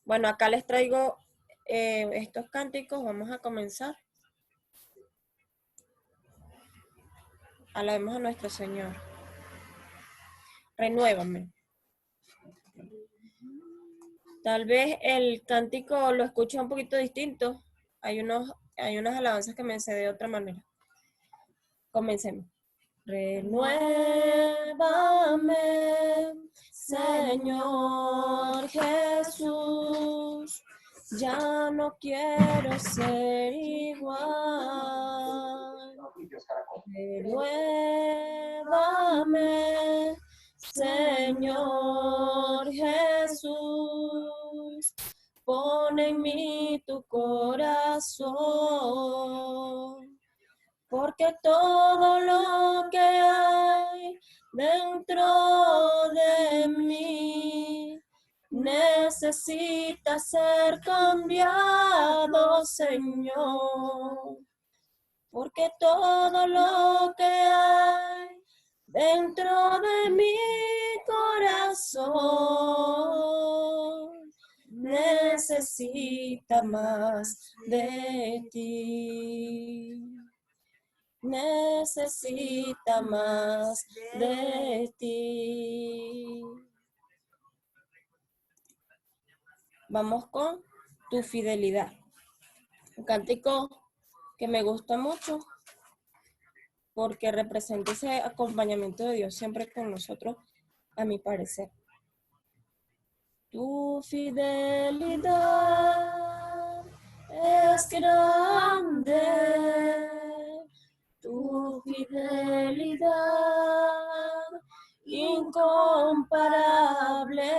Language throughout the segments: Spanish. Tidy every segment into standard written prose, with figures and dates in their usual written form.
Bueno, acá les traigo estos cánticos. Vamos a comenzar. Alabemos a nuestro Señor. Renuévame. Tal vez el cántico lo escucho un poquito distinto. Hay unas alabanzas que me sé de otra manera. Comencemos. Renuévame, Señor Jesús. Ya no quiero ser igual. Renuévame, Señor Jesús. Pon en mí tu corazón, porque todo lo que hay dentro de mí necesita ser cambiado, Señor. Porque todo lo que hay dentro de mi corazón necesita más de ti. Necesita más de ti. Vamos con tu fidelidad. Un cántico que me gusta mucho porque representa ese acompañamiento de Dios siempre con nosotros, a mi parecer. Tu fidelidad es grande, tu fidelidad incomparable.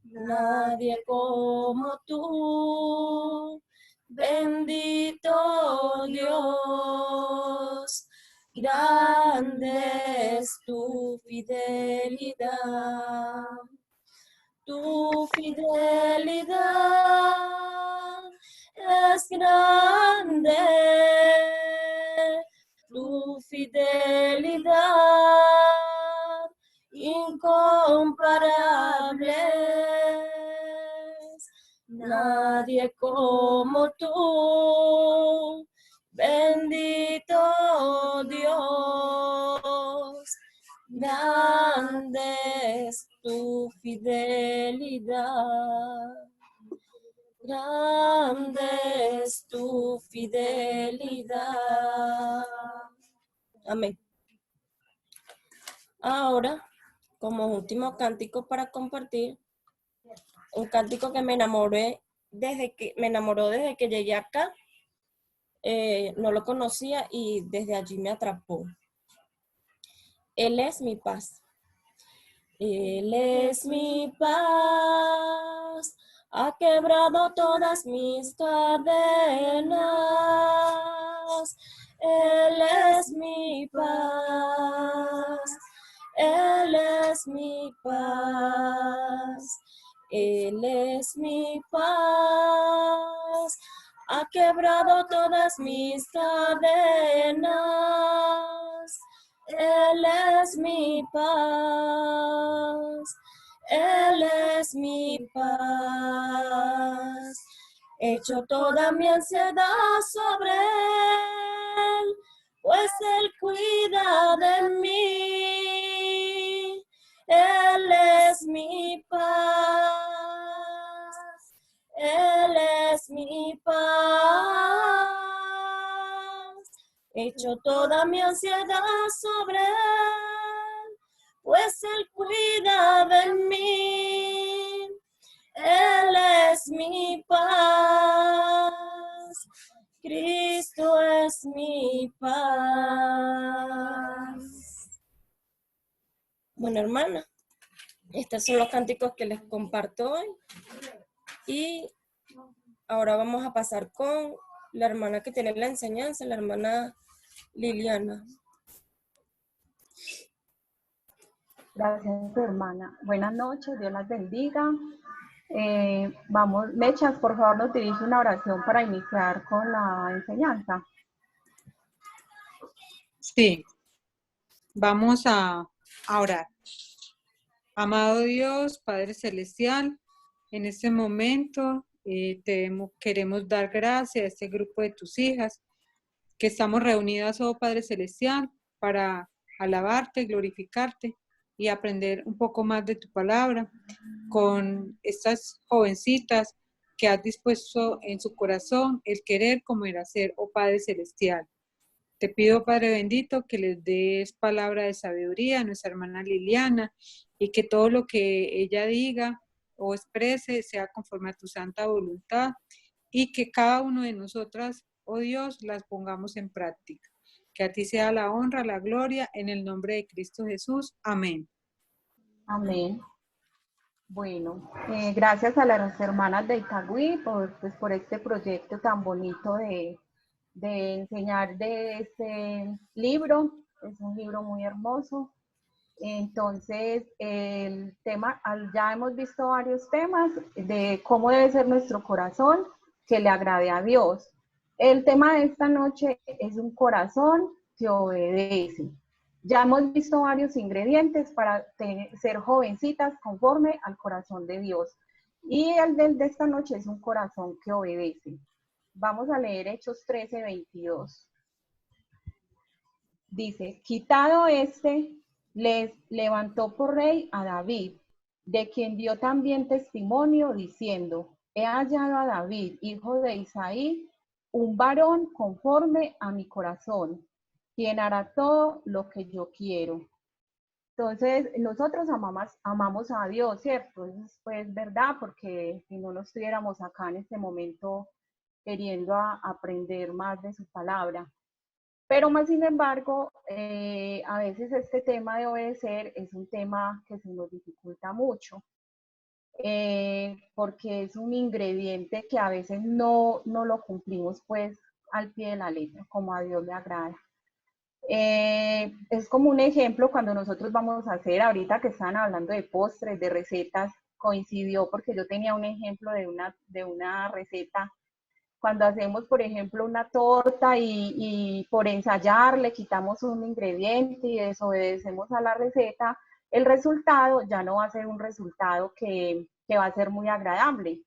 Nadie como tú, bendito Dios, grande es tu fidelidad. Tu fidelidad es grande, tu fidelidad incomparable. Nadie como tú, bendito Dios, grande es tu fidelidad. Grande es tu fidelidad. Amén. Ahora, como último cántico para compartir, un cántico que me enamoró desde que llegué acá. No lo conocía y desde allí me atrapó. Él es mi paz. Él es mi paz. Ha quebrado todas mis cadenas. Él es mi paz. Él es mi paz. Él es mi paz. Ha quebrado todas mis cadenas. Él es mi paz. Él es mi paz. Echo toda mi ansiedad sobre Él, pues Él cuida de mí. Él es mi paz. Él es mi paz. Echo toda mi ansiedad sobre Él, pues Él cuida de mí. Él es mi paz. Cristo es mi paz. Bueno, hermana, estos son los cánticos que les comparto hoy. Y ahora vamos a pasar con la hermana que tiene la enseñanza, la hermana Liliana. Gracias, hermana. Buenas noches, Dios las bendiga. Mechas, por favor, nos dirige una oración para iniciar con la enseñanza. Sí, vamos a orar. Amado Dios, Padre Celestial, En este momento queremos dar gracias a este grupo de tus hijas que estamos reunidas, oh Padre Celestial, para alabarte, glorificarte y aprender un poco más de tu palabra con estas jovencitas que has dispuesto en su corazón el querer como el hacer, oh Padre Celestial. Te pido, Padre bendito, que les des palabra de sabiduría a nuestra hermana Liliana y que todo lo que ella diga o exprese sea conforme a tu santa voluntad y que cada uno de nosotras, oh Dios, las pongamos en práctica. Que a ti sea la honra, la gloria, en el nombre de Cristo Jesús. Amén. Amén. Bueno, gracias a las hermanas de Itagüí por este proyecto tan bonito de enseñar de este libro. Es un libro muy hermoso. Entonces, el tema, ya hemos visto varios temas de cómo debe ser nuestro corazón que le agrade a Dios. El tema de esta noche es un corazón que obedece. Ya hemos visto varios ingredientes para ser jovencitas conforme al corazón de Dios. Y el de esta noche es un corazón que obedece. Vamos a leer Hechos 13:22. Dice, quitado este, les levantó por rey a David, de quien dio también testimonio diciendo, he hallado a David, hijo de Isaí, un varón conforme a mi corazón, quien hará todo lo que yo quiero. Entonces, nosotros amamos a Dios, ¿cierto? Eso es pues verdad, porque si no, no estuviéramos acá en este momento queriendo aprender más de su palabra. Pero más sin embargo, a veces este tema de obedecer es un tema que se nos dificulta mucho, porque es un ingrediente que a veces no lo cumplimos pues al pie de la letra, como a Dios le agrada. Es como un ejemplo cuando nosotros vamos a hacer, ahorita que están hablando de postres, de recetas, coincidió porque yo tenía un ejemplo de una receta. Cuando hacemos, por ejemplo, una torta y por ensayar le quitamos un ingrediente y desobedecemos a la receta, el resultado ya no va a ser un resultado que va a ser muy agradable.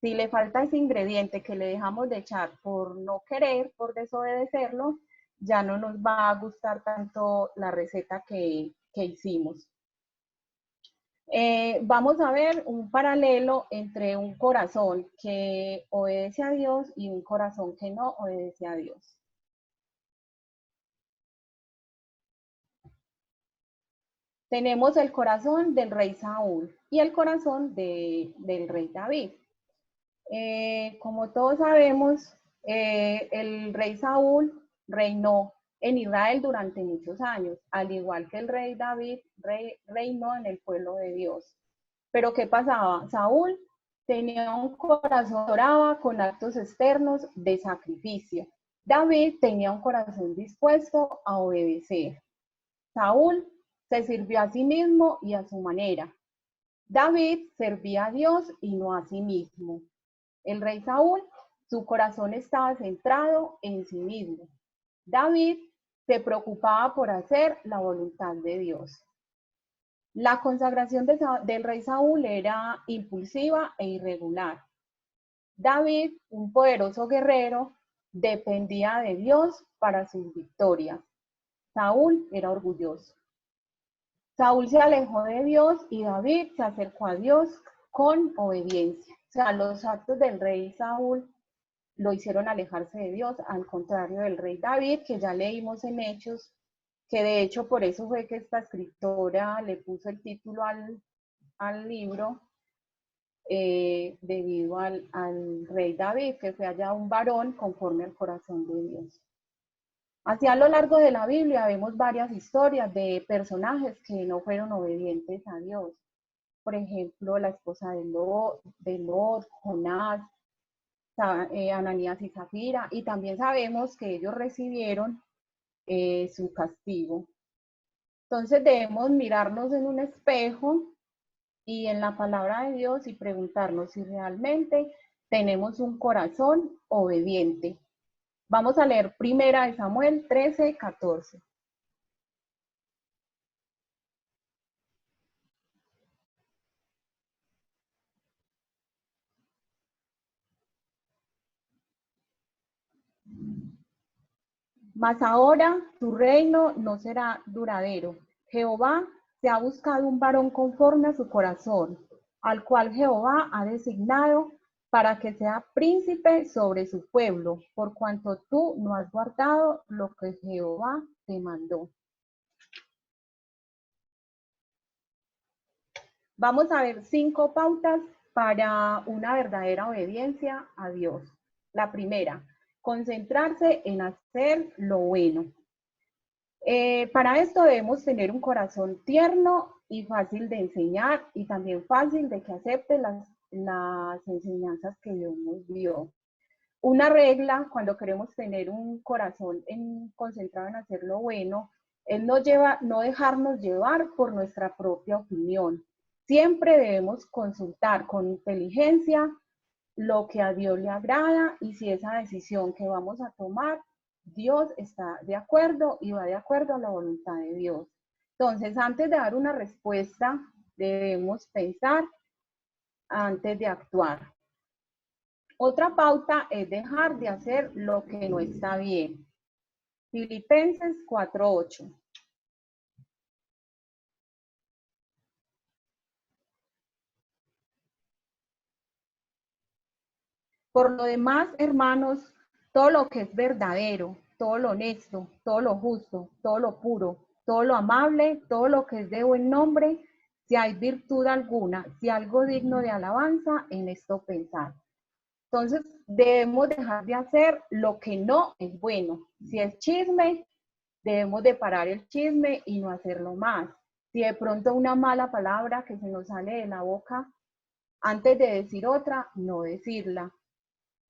Si le falta ese ingrediente que le dejamos de echar por no querer, por desobedecerlo, ya no nos va a gustar tanto la receta que hicimos. Vamos a ver un paralelo entre un corazón que obedece a Dios y un corazón que no obedece a Dios. Tenemos el corazón del rey Saúl y el corazón del rey David. Como todos sabemos, el rey Saúl reinó en Israel durante muchos años, al igual que el rey David reinó en el pueblo de Dios. Pero ¿qué pasaba? Saúl tenía un corazón que oraba con actos externos de sacrificio. David tenía un corazón dispuesto a obedecer. Saúl se sirvió a sí mismo y a su manera. David servía a Dios y no a sí mismo. El rey Saúl, su corazón estaba centrado en sí mismo. David se preocupaba por hacer la voluntad de Dios. La consagración del rey Saúl era impulsiva e irregular. David, un poderoso guerrero, dependía de Dios para sus victorias. Saúl era orgulloso. Saúl se alejó de Dios y David se acercó a Dios con obediencia. O sea, los actos del rey Saúl lo hicieron alejarse de Dios, al contrario del rey David, que ya leímos en Hechos, que de hecho por eso fue que esta escritora le puso el título al libro, debido al rey David, que fue allá un varón conforme al corazón de Dios. Así a lo largo de la Biblia vemos varias historias de personajes que no fueron obedientes a Dios. Por ejemplo, la esposa de Lot, Jonás, Ananías y Zafira, y también sabemos que ellos recibieron su castigo. Entonces debemos mirarnos en un espejo y en la palabra de Dios y preguntarnos si realmente tenemos un corazón obediente. Vamos a leer 1 Samuel 13:14. Mas ahora tu reino no será duradero. Jehová se ha buscado un varón conforme a su corazón, al cual Jehová ha designado para que sea príncipe sobre su pueblo, por cuanto tú no has guardado lo que Jehová te mandó. Vamos a ver 5 pautas para una verdadera obediencia a Dios. La primera, concentrarse en hacer lo bueno. Para esto debemos tener un corazón tierno y fácil de enseñar y también fácil de que acepte las enseñanzas que Dios nos dio. Una regla cuando queremos tener un corazón concentrado en hacer lo bueno es no dejarnos llevar por nuestra propia opinión. Siempre debemos consultar con inteligencia lo que a Dios le agrada y si esa decisión que vamos a tomar, Dios está de acuerdo y va de acuerdo a la voluntad de Dios. Entonces, antes de dar una respuesta, debemos pensar antes de actuar. Otra pauta es dejar de hacer lo que no está bien. Filipenses 4:8. Por lo demás, hermanos, todo lo que es verdadero, todo lo honesto, todo lo justo, todo lo puro, todo lo amable, todo lo que es de buen nombre, si hay virtud alguna, si algo digno de alabanza, en esto pensar. Entonces, debemos dejar de hacer lo que no es bueno. Si es chisme, debemos de parar el chisme y no hacerlo más. Si de pronto una mala palabra que se nos sale de la boca, antes de decir otra, no decirla.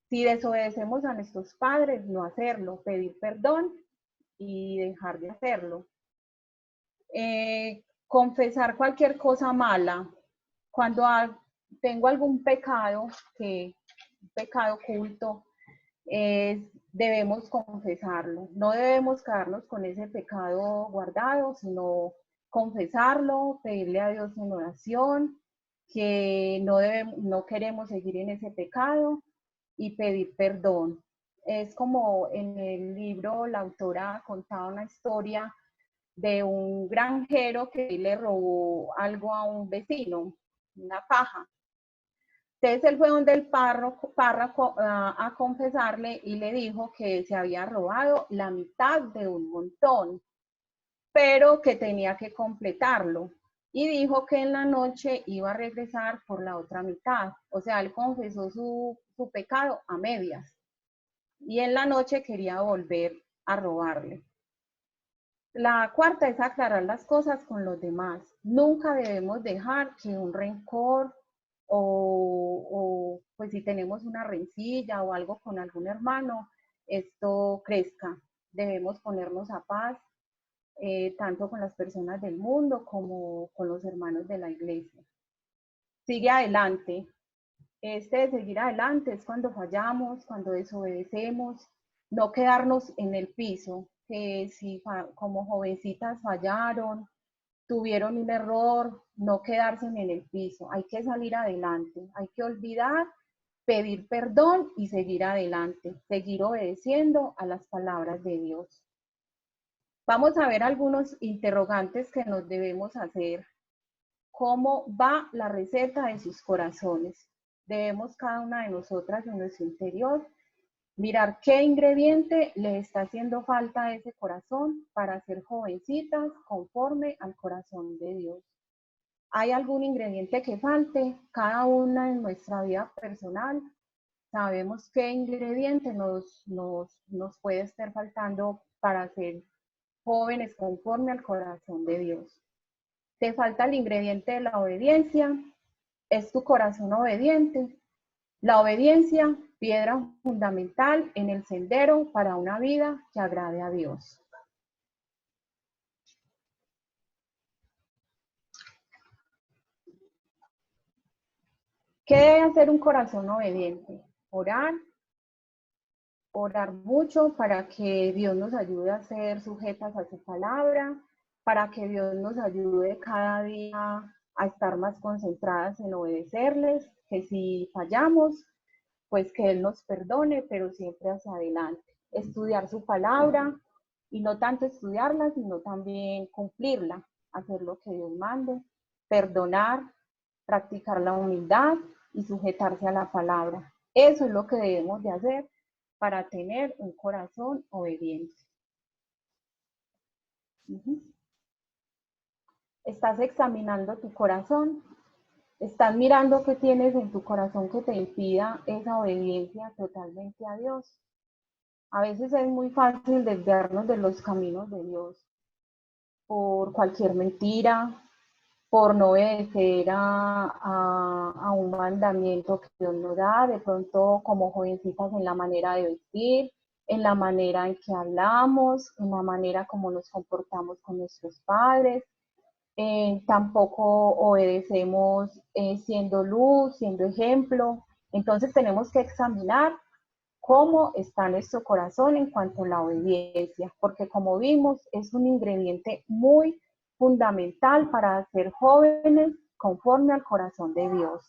Si desobedecemos a nuestros padres, no hacerlo, pedir perdón y dejar de hacerlo. Confesar cualquier cosa mala. Cuando tengo algún pecado, un pecado oculto, debemos confesarlo. No debemos quedarnos con ese pecado guardado, sino confesarlo, pedirle a Dios en oración, que no queremos seguir en ese pecado y pedir perdón. Es como en el libro la autora contaba una historia de un granjero que le robó algo a un vecino, una paja. Entonces él fue donde el párroco a confesarle y le dijo que se había robado la mitad de un montón, pero que tenía que completarlo. Y dijo que en la noche iba a regresar por la otra mitad. O sea, él confesó su pecado a medias. Y en la noche quería volver a robarle. La cuarta es aclarar las cosas con los demás. Nunca debemos dejar que un rencor o pues si tenemos una rencilla o algo con algún hermano, esto crezca. Debemos ponernos a paz, tanto con las personas del mundo como con los hermanos de la iglesia. Sigue adelante. Este de seguir adelante es cuando fallamos, cuando desobedecemos, no quedarnos en el piso, que si como jovencitas fallaron, tuvieron un error, no quedarse en el piso, hay que salir adelante, hay que olvidar, pedir perdón y seguir adelante, seguir obedeciendo a las palabras de Dios. Vamos a ver algunos interrogantes que nos debemos hacer. ¿Cómo va la receta de sus corazones? Debemos cada una de nosotras en nuestro interior mirar qué ingrediente le está haciendo falta a ese corazón para ser jovencitas conforme al corazón de Dios. ¿Hay algún ingrediente que falte? Cada una en nuestra vida personal sabemos qué ingrediente nos puede estar faltando para ser jóvenes conforme al corazón de Dios. ¿Te falta el ingrediente de la obediencia? ¿Es tu corazón obediente? La obediencia, piedra fundamental en el sendero para una vida que agrade a Dios. ¿Qué debe hacer un corazón obediente? Orar mucho para que Dios nos ayude a ser sujetas a su palabra, para que Dios nos ayude cada día a estar más concentradas en obedecerles, que si fallamos, pues que Él nos perdone, pero siempre hacia adelante. Estudiar su palabra, y no tanto estudiarla, sino también cumplirla, hacer lo que Dios mande, perdonar, practicar la humildad y sujetarse a la palabra. Eso es lo que debemos de hacer para tener un corazón obediente. Estás examinando tu corazón, estás mirando qué tienes en tu corazón que te impida esa obediencia totalmente a Dios. A veces es muy fácil desviarnos de los caminos de Dios por cualquier mentira, por no obedecer a un mandamiento que Dios nos da, de pronto como jovencitas en la manera de vestir, en la manera en que hablamos, en la manera como nos comportamos con nuestros padres. Tampoco obedecemos siendo luz, siendo ejemplo. Entonces tenemos que examinar cómo está nuestro corazón en cuanto a la obediencia, porque como vimos, es un ingrediente muy fundamental para ser jóvenes conforme al corazón de Dios.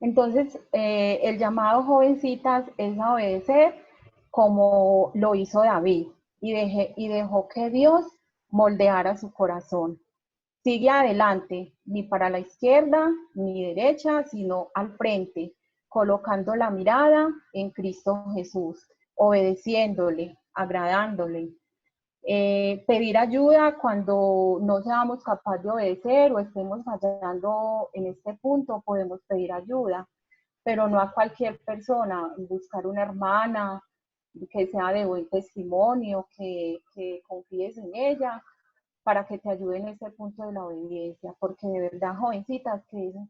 Entonces, el llamado jovencitas es a obedecer como lo hizo David y dejó que Dios moldeara su corazón. Sigue adelante, ni para la izquierda ni derecha, sino al frente, colocando la mirada en Cristo Jesús, obedeciéndole, agradándole. Pedir ayuda cuando no seamos capaces de obedecer o estemos fallando en este punto, podemos pedir ayuda, pero no a cualquier persona, buscar una hermana que sea de buen testimonio, que confíes en ella, para que te ayude en ese punto de la obediencia, porque de verdad, jovencitas, que es un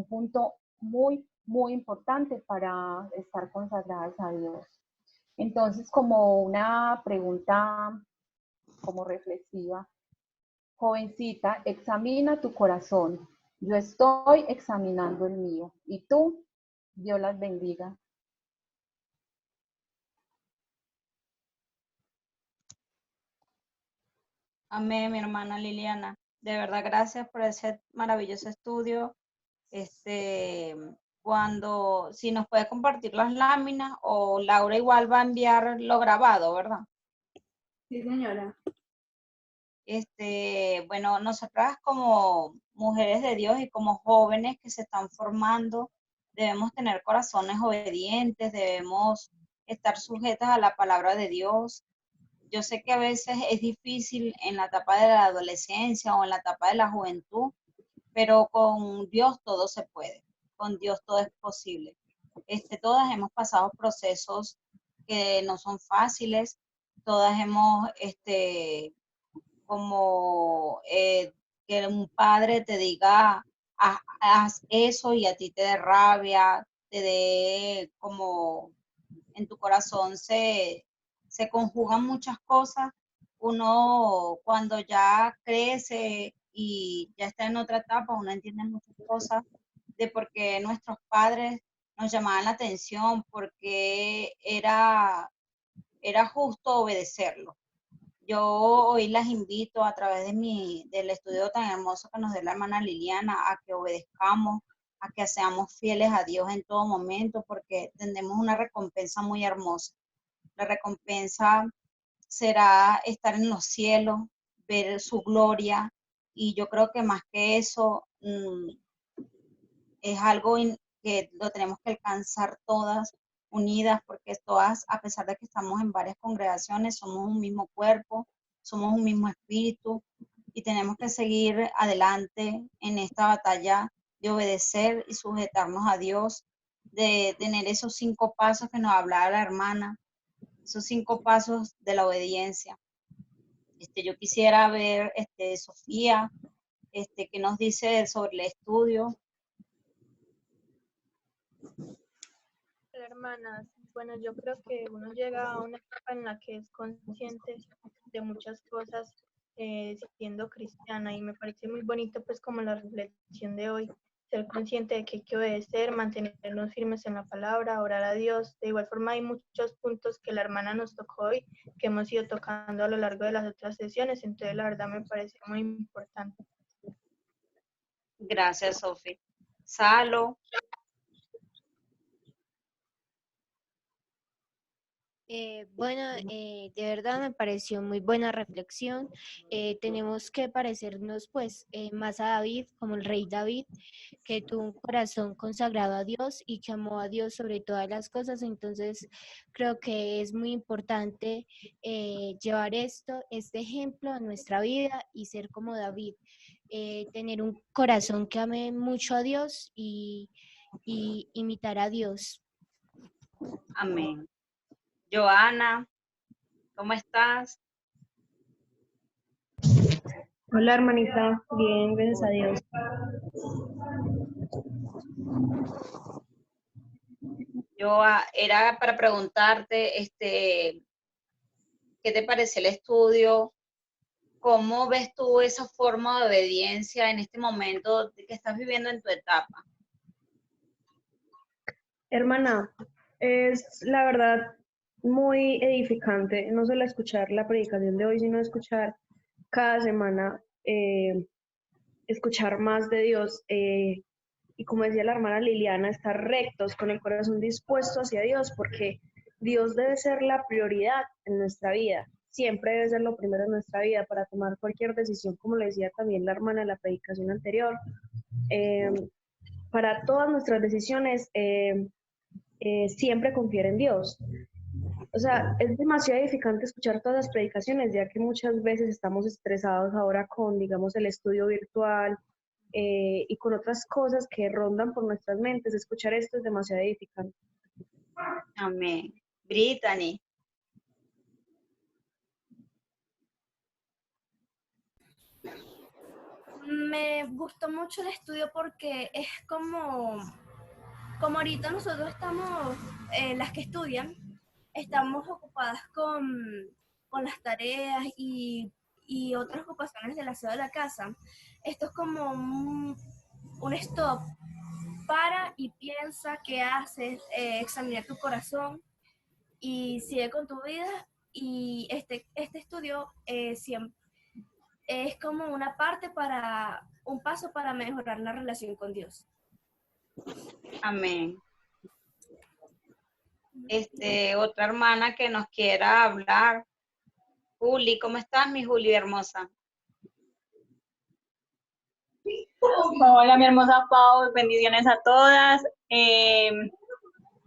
punto muy, muy importante para estar consagradas a Dios. Entonces, como una pregunta como reflexiva, jovencita, examina tu corazón. Yo estoy examinando el mío. ¿Y tú? Dios las bendiga. Amén, mi hermana Liliana. De verdad, gracias por ese maravilloso estudio. Si nos puede compartir las láminas o Laura igual va a enviar lo grabado, ¿verdad? Sí, señora. Bueno, nosotras como mujeres de Dios y como jóvenes que se están formando, debemos tener corazones obedientes, debemos estar sujetas a la palabra de Dios. Yo sé que a veces es difícil en la etapa de la adolescencia o en la etapa de la juventud, pero con Dios todo se puede, con Dios todo es posible. Todas hemos pasado procesos que no son fáciles, todas hemos, que un padre te diga, haz eso y a ti te dé rabia, te dé como en tu corazón se conjugan muchas cosas. Uno cuando ya crece y ya está en otra etapa, uno entiende muchas cosas de por qué nuestros padres nos llamaban la atención, porque era justo obedecerlo. Yo hoy las invito a través del estudio tan hermoso que nos dio la hermana Liliana a que obedezcamos, a que seamos fieles a Dios en todo momento, porque tendremos una recompensa muy hermosa. La recompensa será estar en los cielos, ver su gloria, y yo creo que más que eso es algo que lo tenemos que alcanzar todas unidas, porque todas, a pesar de que estamos en varias congregaciones, somos un mismo cuerpo, somos un mismo espíritu, y tenemos que seguir adelante en esta batalla de obedecer y sujetarnos a Dios, de tener esos 5 pasos que nos hablaba la hermana, esos 5 pasos de la obediencia. Yo quisiera ver, Sofía, ¿qué nos dice sobre el estudio? Hola, hermanas. Bueno, yo creo que uno llega a una etapa en la que es consciente de muchas cosas siendo cristiana, y me parece muy bonito pues como la reflexión de hoy, ser consciente de que hay que obedecer, mantenernos firmes en la palabra, orar a Dios. De igual forma hay muchos puntos que la hermana nos tocó hoy, que hemos ido tocando a lo largo de las otras sesiones, entonces la verdad me parece muy importante. Gracias, Sofía. Salo. De verdad me pareció muy buena reflexión. Tenemos que parecernos pues más a David, como el rey David, que tuvo un corazón consagrado a Dios y que amó a Dios sobre todas las cosas. Entonces creo que es muy importante llevar este ejemplo a nuestra vida y ser como David, tener un corazón que ame mucho a Dios y imitar a Dios. Amén. Joana, ¿cómo estás? Hola hermanita, bien, gracias a Dios. Era para preguntarte, ¿qué te pareció el estudio? ¿Cómo ves tú esa forma de obediencia en este momento que estás viviendo en tu etapa? Hermana, es la verdad muy edificante, no solo escuchar la predicación de hoy, sino escuchar cada semana, escuchar más de Dios. Y como decía la hermana Liliana, estar rectos, con el corazón dispuesto hacia Dios, porque Dios debe ser la prioridad en nuestra vida. Siempre debe ser lo primero en nuestra vida para tomar cualquier decisión, como le decía también la hermana en la predicación anterior. Para todas nuestras decisiones, siempre confiar en Dios. O sea, es demasiado edificante escuchar todas las predicaciones, ya que muchas veces estamos estresados ahora con, digamos, el estudio virtual y con otras cosas que rondan por nuestras mentes. Escuchar esto es demasiado edificante. Amén. Brittany. Me gustó mucho el estudio porque es como ahorita nosotros estamos, las que estudian, estamos ocupadas con las tareas y otras ocupaciones del aseo de la casa. Esto es como un stop. Para y piensa qué haces, examina tu corazón y sigue con tu vida. Y este estudio siempre es como un paso para mejorar la relación con Dios. Amén. Otra hermana que nos quiera hablar. Juli, ¿cómo estás, mi Juli hermosa? Hola, mi hermosa Pau, bendiciones a todas.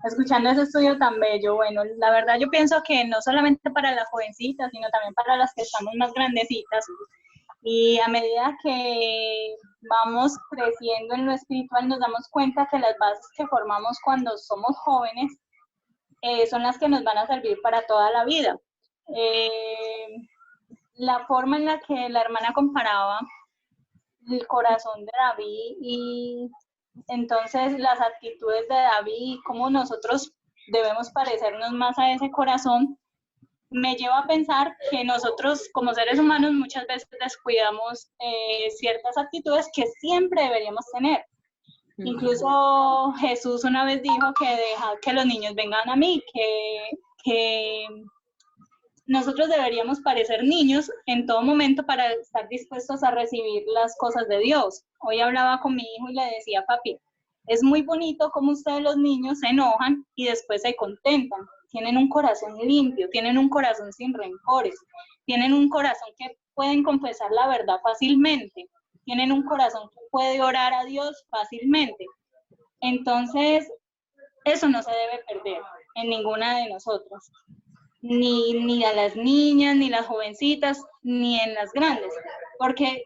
Escuchando ese estudio tan bello, bueno, la verdad yo pienso que no solamente para las jovencitas, sino también para las que estamos más grandecitas. Y a medida que vamos creciendo en lo espiritual, nos damos cuenta que las bases que formamos cuando somos jóvenes son las que nos van a servir para toda la vida. La forma en la que la hermana comparaba el corazón de David y entonces las actitudes de David y cómo nosotros debemos parecernos más a ese corazón, me lleva a pensar que nosotros como seres humanos muchas veces descuidamos ciertas actitudes que siempre deberíamos tener. Incluso Jesús una vez dijo que dejad que los niños vengan a mí, que nosotros deberíamos parecer niños en todo momento para estar dispuestos a recibir las cosas de Dios. Hoy hablaba con mi hijo y le decía, papi, es muy bonito cómo ustedes los niños se enojan y después se contentan. Tienen un corazón limpio, tienen un corazón sin rencores, tienen un corazón que pueden confesar la verdad fácilmente, tienen un corazón que puede orar a Dios fácilmente. Entonces, eso no se debe perder en ninguna de nosotros. Ni a las niñas, ni las jovencitas, ni en las grandes, porque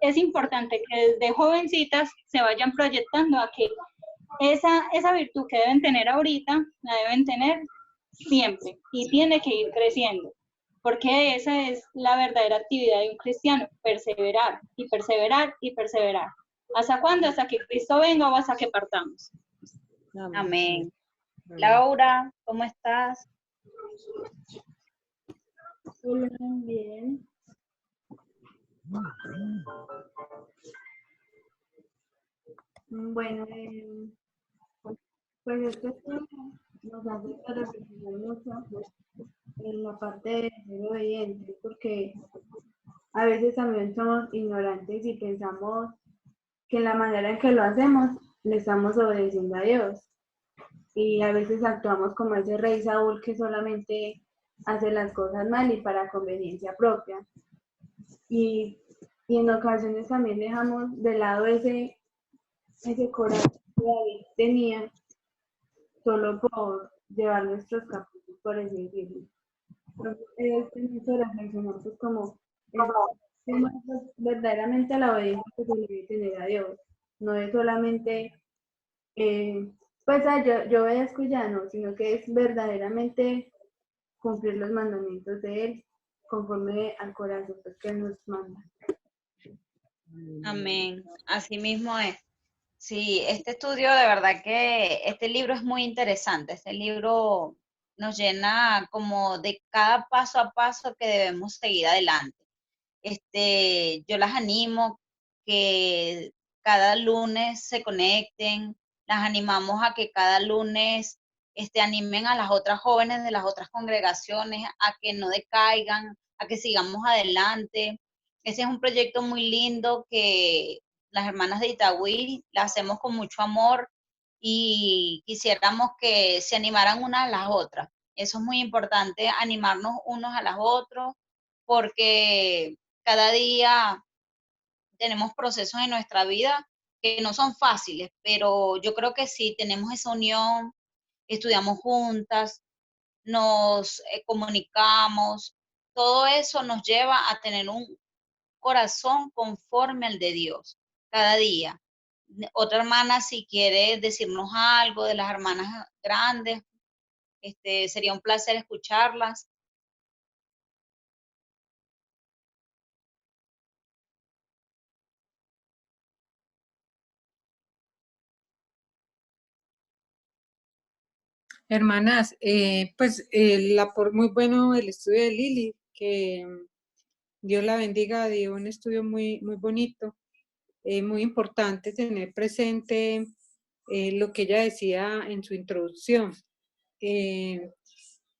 es importante que desde jovencitas se vayan proyectando a que esa virtud que deben tener ahorita, la deben tener siempre y tiene que ir creciendo, porque esa es la verdadera actividad de un cristiano, perseverar y perseverar y perseverar. ¿Hasta cuándo? Hasta que Cristo venga o hasta que partamos. Amén. Laura, ¿cómo estás? Hola, bien. Bueno, pues este tema nos hace reflexionar mucho en la parte de ser obediente, porque a veces también somos ignorantes y pensamos que la manera en que lo hacemos le estamos obedeciendo a Dios. y a veces actuamos como ese rey Saúl que solamente hace las cosas mal y para conveniencia propia. Y, y en ocasiones también dejamos de lado ese corazón que David tenía solo por llevar nuestros caprichos, por así decirlo. Entonces, mucho reflexionar, pues como verdaderamente la obediencia que se le debe tener a Dios, no es solamente, pues yo obedezco ya, no, sino que es verdaderamente cumplir los mandamientos de Él conforme al corazón pues, que Él nos manda. Amén. Así mismo es. Sí, este estudio, de verdad que este libro es muy interesante. Este libro nos llena como de cada paso a paso que debemos seguir adelante. Yo las animo que cada lunes se conecten, las animamos a que cada lunes animen a las otras jóvenes de las otras congregaciones a que no decaigan, a que sigamos adelante. Ese es un proyecto muy lindo que las hermanas de Itagüí la hacemos con mucho amor y quisiéramos que se animaran unas a las otras. Eso es muy importante, animarnos unos a las otras, porque cada día tenemos procesos en nuestra vida que no son fáciles, pero yo creo que si tenemos esa unión, estudiamos juntas, nos comunicamos, todo eso nos lleva a tener un corazón conforme al de Dios cada día. Otra hermana, si quiere decirnos algo de las hermanas grandes, sería un placer escucharlas. Hermanas, muy bueno el estudio de Lili, que Dios la bendiga, dio un estudio muy, muy bonito, muy importante tener presente lo que ella decía en su introducción. En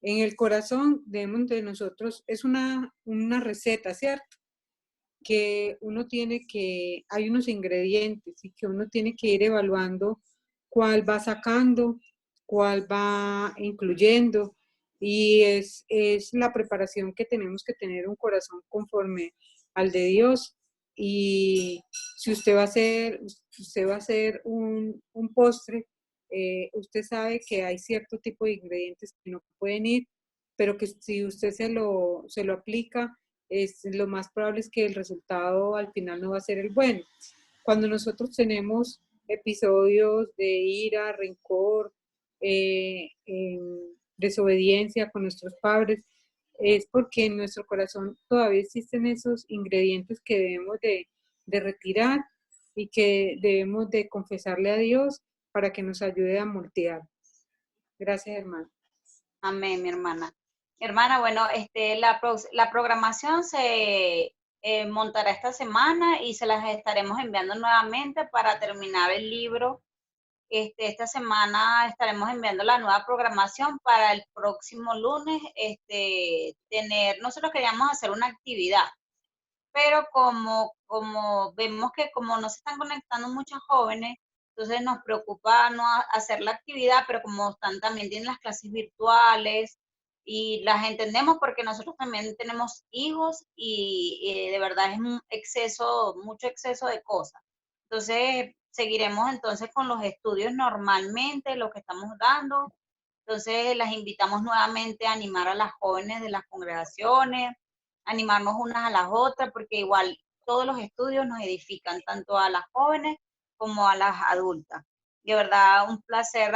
el corazón de nosotros es una receta, ¿cierto? Que uno hay unos ingredientes y que uno tiene que ir evaluando cuál va sacando, cuál va incluyendo, y es la preparación que tenemos que tener un corazón conforme al de Dios. Y si usted va a hacer un postre, usted sabe que hay cierto tipo de ingredientes que no pueden ir, pero que si usted se lo aplica, lo más probable es que el resultado al final no va a ser el bueno. Cuando nosotros tenemos episodios de ira, rencor, desobediencia con nuestros padres, es porque en nuestro corazón todavía existen esos ingredientes que debemos de retirar y que debemos de confesarle a Dios para que nos ayude a moldear. Gracias, hermana. Amén, mi hermana. Hermana, bueno, la programación se montará esta semana y se las estaremos enviando nuevamente para terminar el libro. Esta semana estaremos enviando la nueva programación para el próximo lunes. Nosotros queríamos hacer una actividad, pero como vemos que como no se están conectando muchos jóvenes, entonces nos preocupa no hacer la actividad, pero como también tienen las clases virtuales y las entendemos porque nosotros también tenemos hijos y de verdad es mucho exceso de cosas. Entonces seguiremos entonces con los estudios normalmente, lo que estamos dando. Entonces las invitamos nuevamente a animar a las jóvenes de las congregaciones, animarnos unas a las otras, porque igual todos los estudios nos edifican, tanto a las jóvenes como a las adultas. De verdad, un placer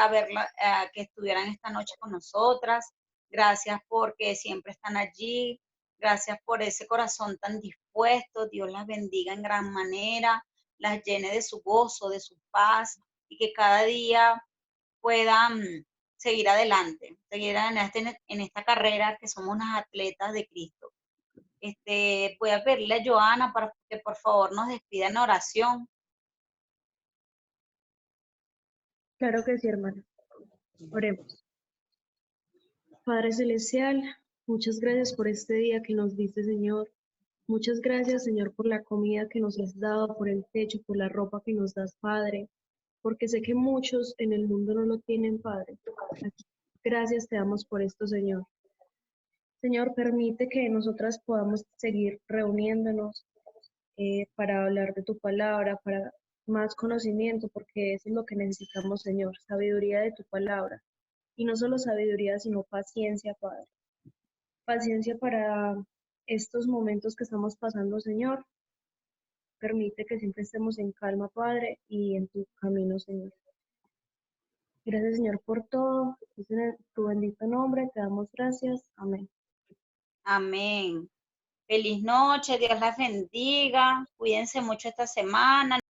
que estuvieran esta noche con nosotras. Gracias porque siempre están allí. Gracias por ese corazón tan dispuesto. Dios las bendiga en gran manera, las llene de su gozo, de su paz, y que cada día puedan seguir adelante, seguir en esta carrera que somos unas atletas de Cristo. Voy a pedirle a Joana para que por favor nos despida en oración. Claro que sí, hermana. Oremos. Padre Celestial, muchas gracias por este día que nos diste, Señor. Muchas gracias, Señor, por la comida que nos has dado, por el techo, por la ropa que nos das, Padre. porque sé que muchos en el mundo no lo tienen, Padre. Gracias te damos por esto, Señor. Señor, permite que nosotras podamos seguir reuniéndonos para hablar de tu palabra, para más conocimiento, porque eso es lo que necesitamos, Señor, sabiduría de tu palabra. Y no solo sabiduría, sino paciencia, Padre. Paciencia para estos momentos que estamos pasando, Señor. Permite que siempre estemos en calma, Padre, y en tu camino, Señor. Gracias, Señor, por todo. Es en tu bendito nombre te damos gracias. Amén. Amén. Feliz noche, Dios las bendiga. Cuídense mucho esta semana.